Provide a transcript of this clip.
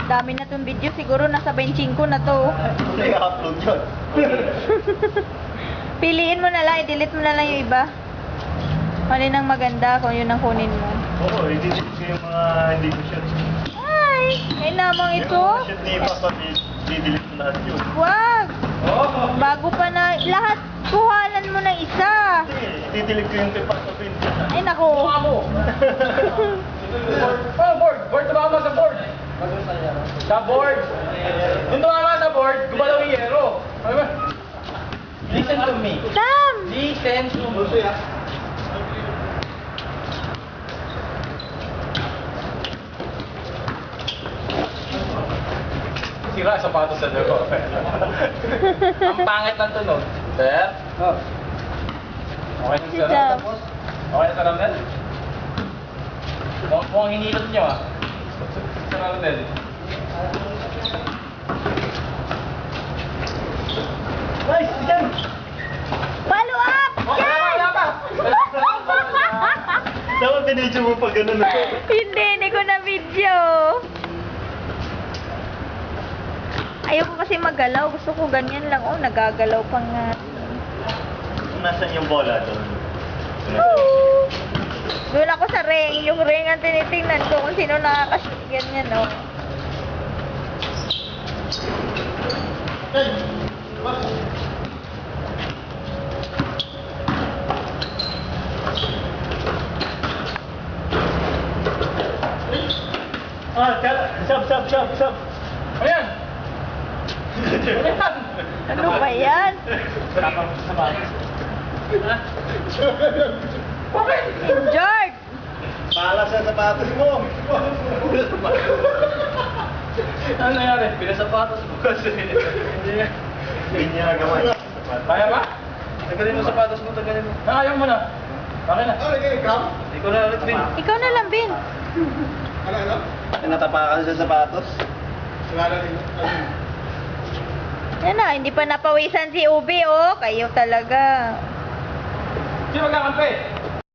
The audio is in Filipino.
Dami na tong video. Siguro nasa 25 na to. Ano yung upload yun? Piliin mo na lang. I-delete mo na lang yung iba. Alin ang maganda kung yun ang kunin mo. Oo, i-delete ko yung mga hindi ko shoot. Ay! Ay namang ito. Yung mga shoot ni Papa, i-delete mo lahat yun. Wag! Bago pa na lahat. Kuhanan mo ng isa. Hindi, i-delete ko yung kay Papa Vincent. Ay nako. mo. Oh, board! Board, tumama sa board! Sa board! Yung tumama sa board, gumalaw yung yero. Ano ba? Listen to me. Sam! Listen to me. Sira sapatos sa dugo. Ang pangit ng tunog. Sir? Okay na Si sir? Sam. Okay na sa Ramel? Mukhang hinilot nyo ah. Sa Ramel. Nice! Yan! Follow up! Wala pa! Dapat binidyo mo pa ganun na. Hindi ko na video. Ayoko kasi magalaw. Gusto ko ganyan lang. Oh, nagagalaw pa nga. Nasaan yung bola doon? Woo! Doon ako sa ring. Yung ring ang tinitingnan ko kung sino nakakashoot ganyan, oh. Sab. Ano yan? Ano yan? Ano ba yan? Ha? Bakit? Injured! Bahala sa sapatos mo. Ano nangyari? Pinasapatos mo kasi. Hindi niya nagawa yung sapatos. Kaya ba? Tagalin mo sapatos mo, tagalin mo. Ayaw mo na. Okay na. Hindi ko na ulit din. Ikaw na lang, Bin. Natapakan sa sapatos. Yan na, hindi pa napawisan si Ubi, oh. Kayo talaga. Sino magkakampi?